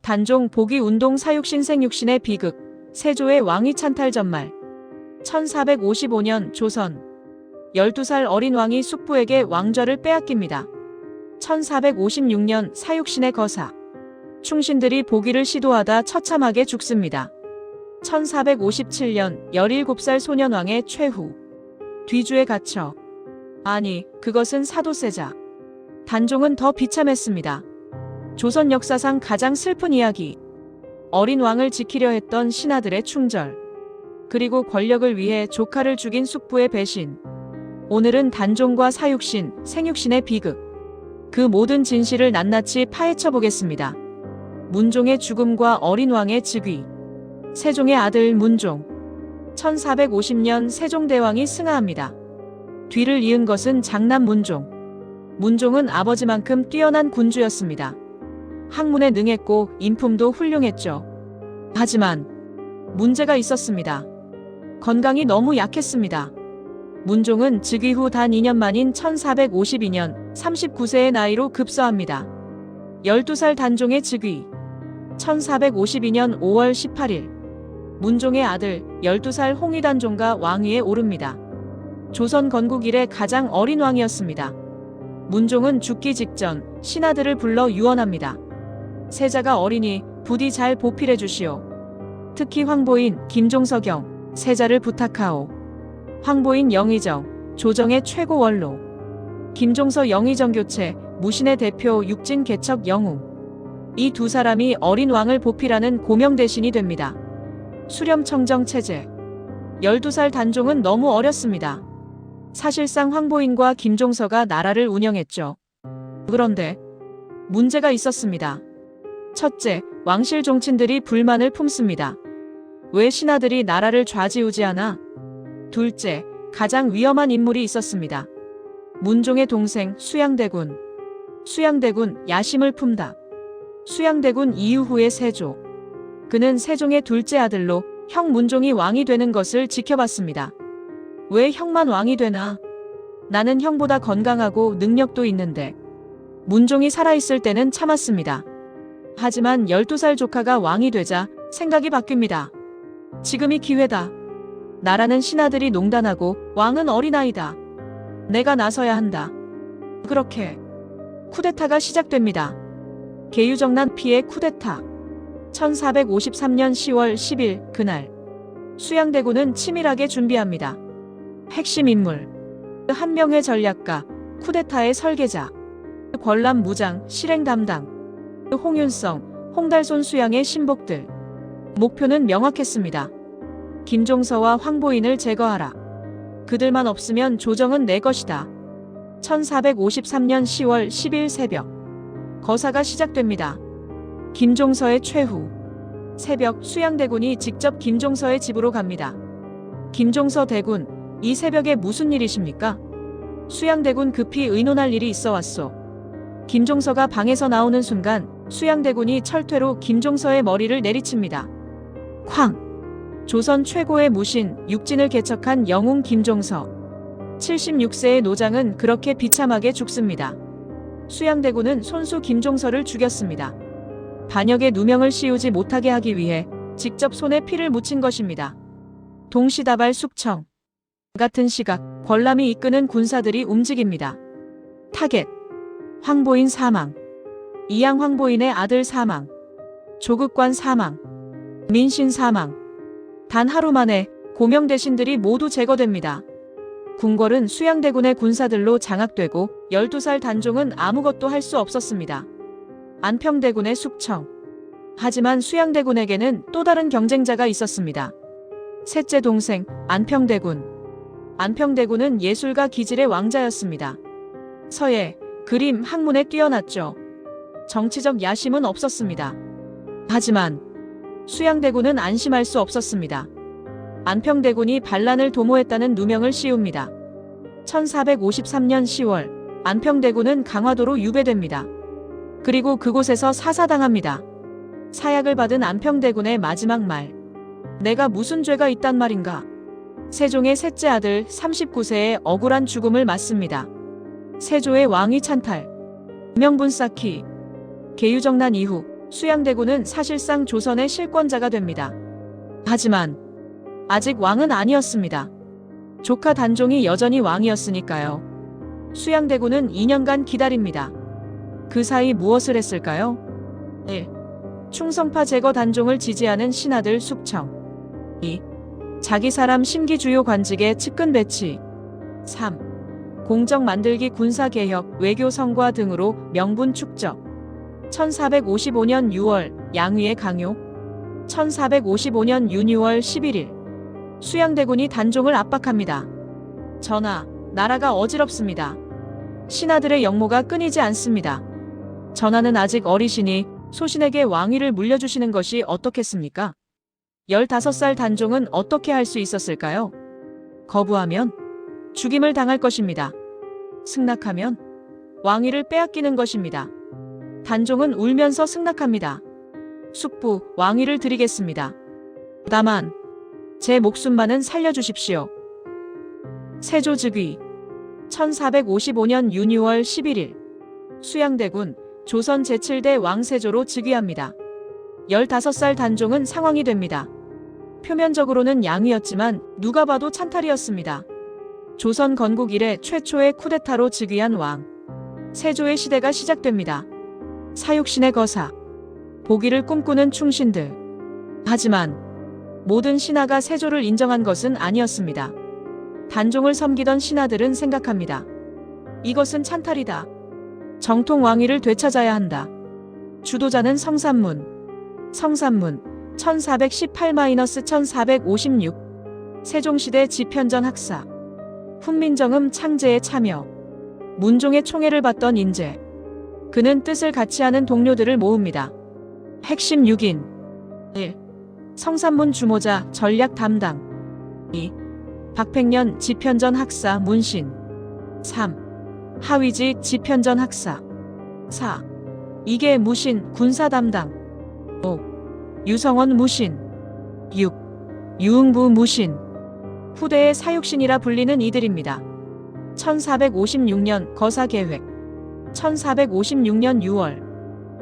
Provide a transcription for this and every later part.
단종 복위 운동 사육신 생육신의 비극, 세조의 왕위 찬탈 전말. 1455년 조선 12살 어린 왕이 숙부에게 왕좌를 빼앗깁니다. 1456년 사육신의 거사. 충신들이 복위를 시도하다 처참하게 죽습니다. 1457년 17살 소년왕의 최후. 뒤주에 갇혀. 아니, 그것은 사도세자. 단종은 더 비참했습니다. 조선 역사상 가장 슬픈 이야기. 어린 왕을 지키려 했던 신하들의 충절. 그리고 권력을 위해 조카를 죽인 숙부의 배신. 오늘은 단종과 사육신, 생육신의 비극. 그 모든 진실을 낱낱이 파헤쳐 보겠습니다. 문종의 죽음과 어린 왕의 즉위. 세종의 아들 문종. 1450년 세종대왕이 승하합니다. 뒤를 이은 것은 장남 문종. 문종은 아버지만큼 뛰어난 군주였습니다. 학문에 능했고 인품도 훌륭했죠. 하지만 문제가 있었습니다. 건강이 너무 약했습니다. 문종은 즉위 후 단 2년 만인 1452년 39세의 나이로 급서합니다. 12살 단종의 즉위. 1452년 5월 18일 문종의 아들 12살 홍의단종가 왕위에 오릅니다. 조선 건국 이래 가장 어린 왕이었습니다. 문종은 죽기 직전 신하들을 불러 유언합니다. 세자가 어리니 부디 잘 보필해 주시오. 특히 황보인, 김종서경, 세자를 부탁하오. 황보인 영의정, 조정의 최고 원로. 김종서 영의정 교체, 무신의 대표 육진 개척 영웅. 이 두 사람이 어린 왕을 보필하는 고명 대신이 됩니다. 수렴청정 체제. 12살 단종은 너무 어렸습니다. 사실상 황보인과 김종서가 나라를 운영했죠. 그런데 문제가 있었습니다. 첫째, 왕실 종친들이 불만을 품습니다. 왜 신하들이 나라를 좌지우지하나? 둘째, 가장 위험한 인물이 있었습니다. 문종의 동생 수양대군. 수양대군 야심을 품다. 수양대군 이유후의 세조. 그는 세종의 둘째 아들로 형 문종이 왕이 되는 것을 지켜봤습니다. 왜 형만 왕이 되나? 나는 형보다 건강하고 능력도 있는데. 문종이 살아있을 때는 참았습니다. 하지만 12살 조카가 왕이 되자 생각이 바뀝니다. 지금이 기회다. 나라는 신하들이 농단하고 왕은 어린아이다. 내가 나서야 한다. 그렇게 쿠데타가 시작됩니다. 계유정난 피해 쿠데타. 1453년 10월 10일 그날 수양대군은 치밀하게 준비합니다. 핵심 인물 한 명의 전략가, 쿠데타의 설계자, 권람 무장, 실행 담당, 홍윤성, 홍달손 수양의 신복들. 목표는 명확했습니다. 김종서와 황보인을 제거하라. 그들만 없으면 조정은 내 것이다. 1453년 10월 10일 새벽 거사가 시작됩니다. 김종서의 최후. 새벽 수양대군이 직접 김종서의 집으로 갑니다. 김종서 대군, 이 새벽에 무슨 일이십니까? 수양대군 급히 의논할 일이 있어 왔소. 김종서가 방에서 나오는 순간 수양대군이 철퇴로 김종서의 머리를 내리칩니다. 쾅! 조선 최고의 무신, 육진을 개척한 영웅 김종서. 76세의 노장은 그렇게 비참하게 죽습니다. 수양대군은 손수 김종서를 죽였습니다. 반역의 누명을 씌우지 못하게 하기 위해 직접 손에 피를 묻힌 것입니다. 동시다발 숙청. 같은 시각, 권람이 이끄는 군사들이 움직입니다. 타겟. 황보인 사망. 이양 황보인의 아들 사망. 조극관 사망. 민신 사망. 단 하루 만에 고명 대신들이 모두 제거됩니다. 궁궐은 수양대군의 군사들로 장악되고 12살 단종은 아무것도 할 수 없었습니다. 안평대군의 숙청. 하지만 수양대군에게는 또 다른 경쟁자가 있었습니다. 셋째 동생 안평대군. 안평대군은 예술가 기질의 왕자였습니다. 서예, 그림, 학문에 뛰어났죠. 정치적 야심은 없었습니다. 하지만 수양대군은 안심할 수 없었습니다. 안평대군이 반란을 도모했다는 누명을 씌웁니다. 1453년 10월 안평대군은 강화도로 유배됩니다. 그리고 그곳에서 사사당합니다. 사약을 받은 안평대군의 마지막 말. 내가 무슨 죄가 있단 말인가? 세종의 셋째 아들 39세의 억울한 죽음을 맞습니다. 세조의 왕위 찬탈. 명분 쌓기. 계유정난 이후 수양대군은 사실상 조선의 실권자가 됩니다. 하지만 아직 왕은 아니었습니다. 조카 단종이 여전히 왕이었으니까요. 수양대군은 2년간 기다립니다. 그 사이 무엇을 했을까요? 1. 충성파 제거 단종을 지지하는 신하들 숙청. 2. 자기 사람 심기 주요 관직에 측근 배치. 3. 공적 만들기 군사개혁, 외교 성과 등으로 명분 축적. 1455년 6월 양위의 강요. 1455년 윤유월 11일 수양대군이 단종을 압박합니다. 전하, 나라가 어지럽습니다. 신하들의 역모가 끊이지 않습니다. 전하는 아직 어리시니 소신에게 왕위를 물려주시는 것이 어떻겠습니까? 15살 단종은 어떻게 할 수 있었을까요? 거부하면 죽임을 당할 것입니다. 승낙하면 왕위를 빼앗기는 것입니다. 단종은 울면서 승낙합니다. 숙부, 왕위를 드리겠습니다. 다만 제 목숨만은 살려주십시오. 세조 즉위 1455년 윤유월 11일 수양대군 조선 제7대 왕세조로 즉위합니다. 15살 단종은 상왕이 됩니다. 표면적으로는 양위였지만 누가 봐도 찬탈이었습니다. 조선 건국 이래 최초의 쿠데타로 즉위한 왕. 세조의 시대가 시작됩니다. 사육신의 거사, 보기를 꿈꾸는 충신들. 하지만 모든 신하가 세조를 인정한 것은 아니었습니다. 단종을 섬기던 신하들은 생각합니다. 이것은 찬탈이다. 정통 왕위를 되찾아야 한다. 주도자는 성산문. 성산문 1418-1456 세종시대 지편전 학사. 훈민정음 창제에 참여. 문종의 총애를 받던 인재. 그는 뜻을 같이 하는 동료들을 모읍니다. 핵심 6인. 1. 성산문 주모자 전략 담당. 2. 박팽년 지편전 학사 문신. 3. 하위지 지편전 학사. 4. 이계 무신 군사 담당. 5. 유성원 무신. 6. 유응부 무신. 후대의 사육신이라 불리는 이들입니다. 1456년 거사계획. 1456년 6월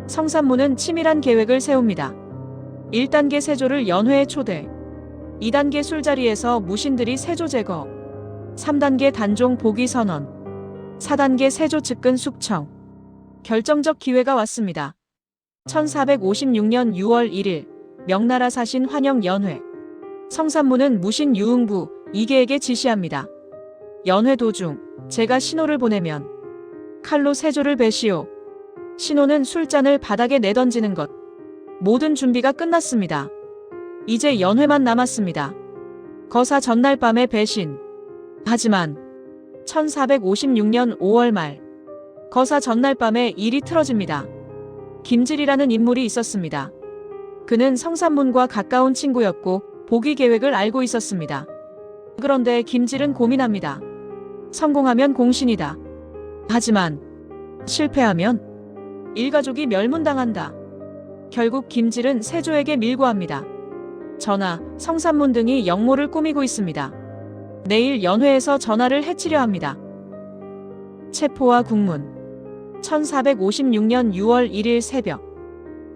성산문은 치밀한 계획을 세웁니다. 1단계 세조를 연회에 초대. 2단계 술자리에서 무신들이 세조 제거. 3단계 단종 복위 선언. 4단계 세조 측근 숙청. 결정적 기회가 왔습니다. 1456년 6월 1일 명나라 사신 환영 연회. 성산문은 무신 유응부 이계에게 지시합니다. 연회 도중 제가 신호를 보내면 칼로 세조를 베시오. 신호는 술잔을 바닥에 내던지는 것. 모든 준비가 끝났습니다. 이제 연회만 남았습니다. 거사 전날 밤의 배신. 하지만 1456년 5월 말 거사 전날 밤에 일이 틀어집니다. 김질이라는 인물이 있었습니다. 그는 성산문과 가까운 친구였고 복위 계획을 알고 있었습니다. 그런데 김질은 고민합니다. 성공하면 공신이다. 하지만 실패하면 일가족이 멸문당한다. 결국 김질은 세조에게 밀고합니다. 전하, 성산문 등이 역모를 꾸미고 있습니다. 내일 연회에서 전하를 해치려 합니다. 체포와 국문. 1456년 6월 1일 새벽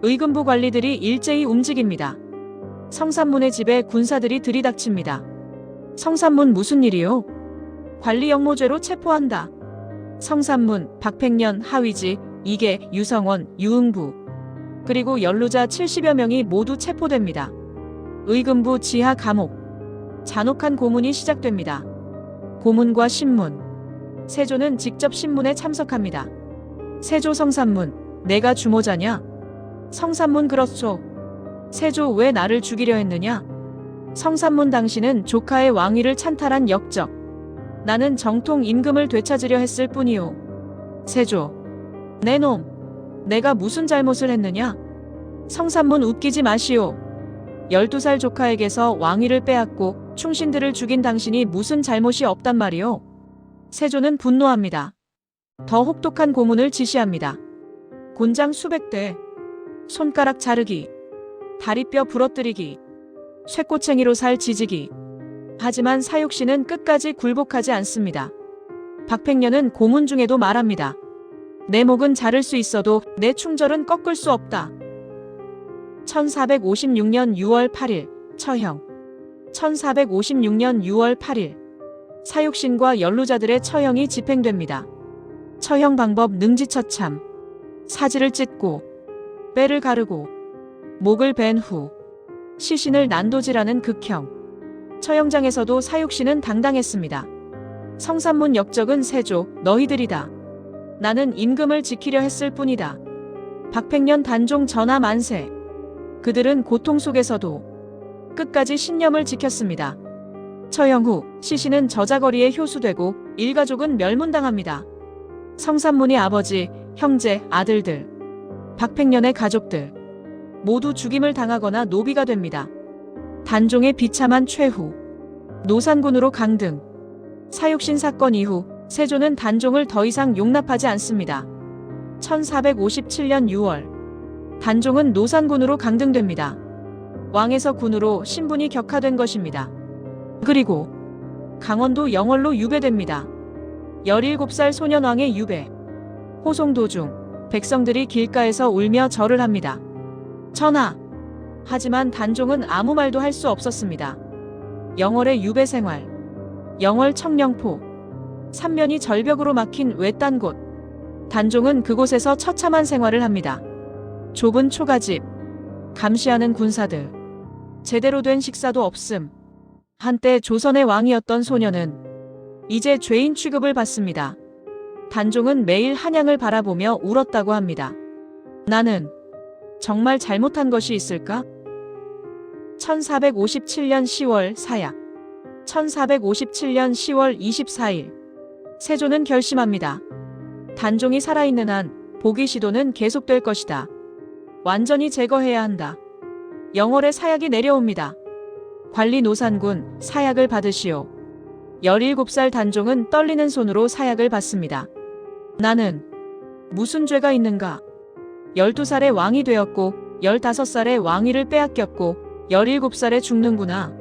의금부 관리들이 일제히 움직입니다. 성산문의 집에 군사들이 들이닥칩니다. 성산문 무슨 일이요? 관리 역모죄로 체포한다. 성산문, 박팽년, 하위지, 이계, 유성원, 유응부 그리고 연루자 70여 명이 모두 체포됩니다. 의금부 지하 감옥. 잔혹한 고문이 시작됩니다. 고문과 신문. 세조는 직접 신문에 참석합니다. 세조 성산문, 내가 주모자냐? 성산문 그렇소. 세조 왜 나를 죽이려 했느냐? 성산문 당신은 조카의 왕위를 찬탈한 역적. 나는 정통 임금을 되찾으려 했을 뿐이오. 세조. 내 놈. 내가 무슨 잘못을 했느냐? 성산문 웃기지 마시오. 12살 조카에게서 왕위를 빼앗고 충신들을 죽인 당신이 무슨 잘못이 없단 말이오. 세조는 분노합니다. 더 혹독한 고문을 지시합니다. 곤장 수백 대, 손가락 자르기, 다리뼈 부러뜨리기, 쇠꼬챙이로 살 지지기. 하지만 사육신은 끝까지 굴복하지 않습니다. 박팽년은 고문 중에도 말합니다. 내 목은 자를 수 있어도 내 충절은 꺾을 수 없다. 1456년 6월 8일 처형. 1456년 6월 8일 사육신과 연루자들의 처형이 집행됩니다. 처형 방법 능지처참. 사지를 찢고 뼈를 가르고 목을 벤 후 시신을 난도질하는 극형. 처형장에서도 사육신은 당당했습니다. 성산문 역적은 세조 너희들이다. 나는 임금을 지키려 했을 뿐이다. 박팽년 단종 전하 만세. 그들은 고통 속에서도 끝까지 신념을 지켰습니다. 처형 후 시신은 저자거리에 효수되고 일가족은 멸문당합니다. 성산문의 아버지, 형제, 아들들, 박팽년의 가족들 모두 죽임을 당하거나 노비가 됩니다. 단종의 비참한 최후. 노산군으로 강등. 사육신 사건 이후 세조는 단종을 더 이상 용납하지 않습니다. 1457년 6월 단종은 노산군으로 강등됩니다. 왕에서 군으로 신분이 격하된 것입니다. 그리고 강원도 영월로 유배됩니다. 17살 소년왕의 유배. 호송 도중 백성들이 길가에서 울며 절을 합니다. 전하! 하지만 단종은 아무 말도 할 수 없었습니다. 영월의 유배 생활. 영월 청령포. 삼면이 절벽으로 막힌 외딴 곳. 단종은 그곳에서 처참한 생활을 합니다. 좁은 초가집. 감시하는 군사들. 제대로 된 식사도 없음. 한때 조선의 왕이었던 소녀는 이제 죄인 취급을 받습니다. 단종은 매일 한양을 바라보며 울었다고 합니다. 나는 정말 잘못한 것이 있을까? 1457년 10월 사약. 1457년 10월 24일 세조는 결심합니다. 단종이 살아있는 한 복위 시도는 계속될 것이다. 완전히 제거해야 한다. 영월의 사약이 내려옵니다. 관리 노산군 사약을 받으시오. 17살 단종은 떨리는 손으로 사약을 받습니다. 나는 무슨 죄가 있는가? 12살에 왕이 되었고 15살에 왕위를 빼앗겼고 17살에 죽는구나.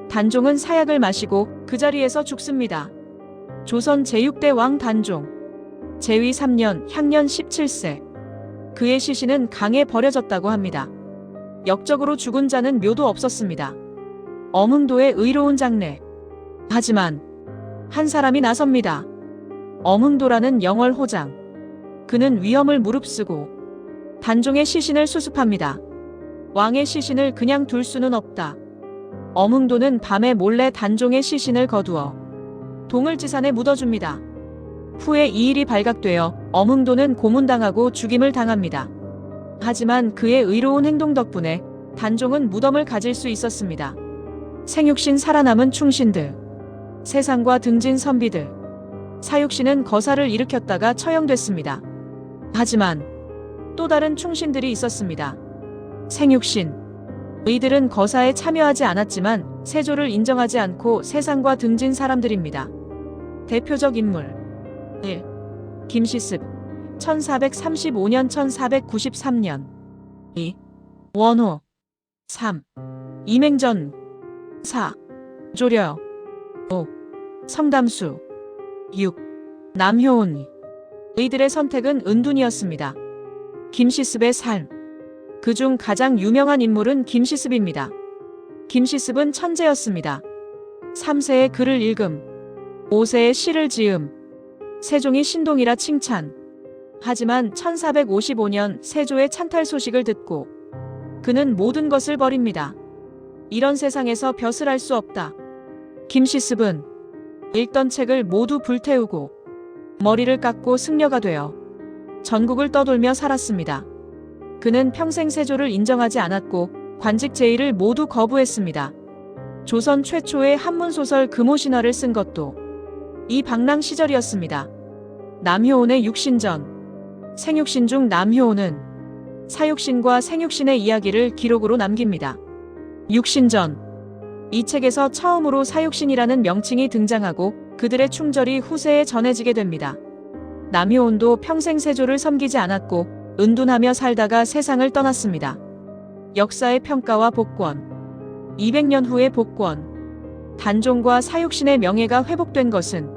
단종은 사약을 마시고 그 자리에서 죽습니다. 조선 제6대 왕 단종. 제위 3년 향년 17세. 그의 시신은 강에 버려졌다고 합니다. 역적으로 죽은 자는 묘도 없었습니다. 엄흥도의 의로운 장례. 하지만 한 사람이 나섭니다. 엄흥도라는 영월 호장. 그는 위험을 무릅쓰고 단종의 시신을 수습합니다. 왕의 시신을 그냥 둘 수는 없다. 엄흥도는 밤에 몰래 단종의 시신을 거두어 동을지산에 묻어줍니다. 후에 이 일이 발각되어 엄흥도는 고문당하고 죽임을 당합니다. 하지만 그의 의로운 행동 덕분에 단종은 무덤을 가질 수 있었습니다. 생육신 살아남은 충신들, 세상과 등진 선비들, 사육신은 거사를 일으켰다가 처형됐습니다. 하지만 또 다른 충신들이 있었습니다. 생육신. 이들은 거사에 참여하지 않았지만 세조를 인정하지 않고 세상과 등진 사람들입니다. 대표적 인물 1. 김시습 1435년 1493년 2. 원호 3. 이맹전 4. 조려 5. 성담수 6. 남효운. 이들의 선택은 은둔이었습니다. 김시습의 삶. 그중 가장 유명한 인물은 김시습입니다. 김시습은 천재였습니다. 3세에 글을 읽음, 5세에 시를 지음, 세종이 신동이라 칭찬. 하지만 1455년 세조의 찬탈 소식을 듣고 그는 모든 것을 버립니다. 이런 세상에서 벼슬 할 수 없다. 김시습은 읽던 책을 모두 불태우고 머리를 깎고 승려가 되어 전국을 떠돌며 살았습니다. 그는 평생 세조를 인정하지 않았고 관직 제의를 모두 거부했습니다. 조선 최초의 한문소설 금오신화를 쓴 것도 이 방랑 시절이었습니다. 남효운의 육신전. 생육신 중 남효운은 사육신과 생육신의 이야기를 기록으로 남깁니다. 육신전. 이 책에서 처음으로 사육신이라는 명칭이 등장하고 그들의 충절이 후세에 전해지게 됩니다. 남효운도 평생 세조를 섬기지 않았고 은둔하며 살다가 세상을 떠났습니다. 역사의 평가와 복권. 200년 후의 복권. 단종과 사육신의 명예가 회복된 것은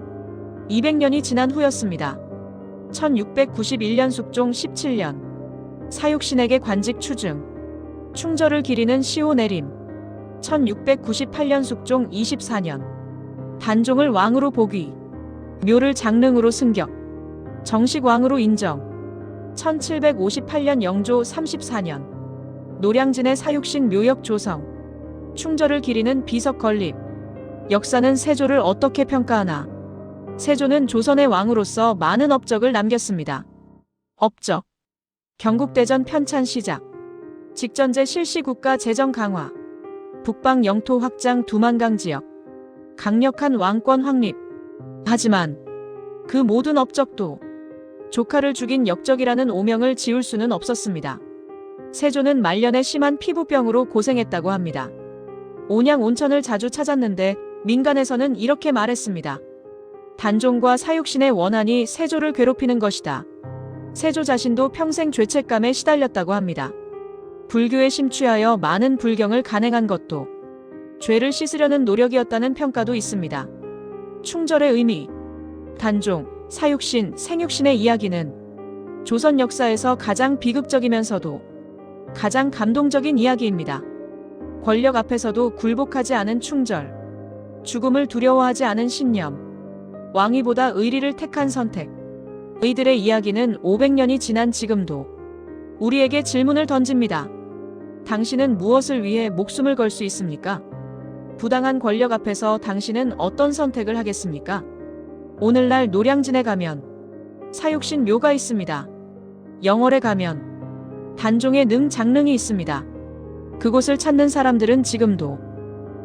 200년이 지난 후였습니다. 1691년 숙종 17년. 사육신에게 관직 추증. 충절을 기리는 시호 내림. 1698년 숙종 24년. 단종을 왕으로 복위. 묘를 장릉으로 승격. 정식 왕으로 인정. 1758년 영조 34년. 노량진의 사육신 묘역 조성. 충절을 기리는 비석 건립. 역사는 세조를 어떻게 평가하나? 세조는 조선의 왕으로서 많은 업적을 남겼습니다. 업적. 경국대전 편찬 시작. 직전제 실시 국가 재정 강화. 북방 영토 확장 두만강 지역. 강력한 왕권 확립. 하지만 그 모든 업적도 조카를 죽인 역적이라는 오명을 지울 수는 없었습니다. 세조는 말년에 심한 피부병으로 고생했다고 합니다. 온양 온천을 자주 찾았는데 민간에서는 이렇게 말했습니다. 단종과 사육신의 원한이 세조를 괴롭히는 것이다. 세조 자신도 평생 죄책감에 시달렸다고 합니다. 불교에 심취하여 많은 불경을 간행한 것도 죄를 씻으려는 노력이었다는 평가도 있습니다. 충절의 의미. 단종, 사육신, 생육신의 이야기는 조선 역사에서 가장 비극적이면서도 가장 감동적인 이야기입니다. 권력 앞에서도 굴복하지 않은 충절, 죽음을 두려워하지 않은 신념, 왕위보다 의리를 택한 선택. 이들의 이야기는 500년이 지난 지금도 우리에게 질문을 던집니다. 당신은 무엇을 위해 목숨을 걸 수 있습니까? 부당한 권력 앞에서 당신은 어떤 선택을 하겠습니까? 오늘날 노량진에 가면 사육신 묘가 있습니다. 영월에 가면 단종의 능 장릉이 있습니다. 그곳을 찾는 사람들은 지금도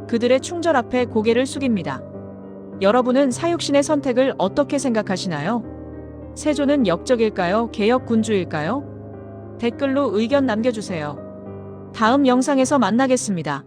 그들의 충절 앞에 고개를 숙입니다. 여러분은 사육신의 선택을 어떻게 생각하시나요? 세조는 역적일까요? 개혁군주일까요? 댓글로 의견 남겨주세요. 다음 영상에서 만나겠습니다.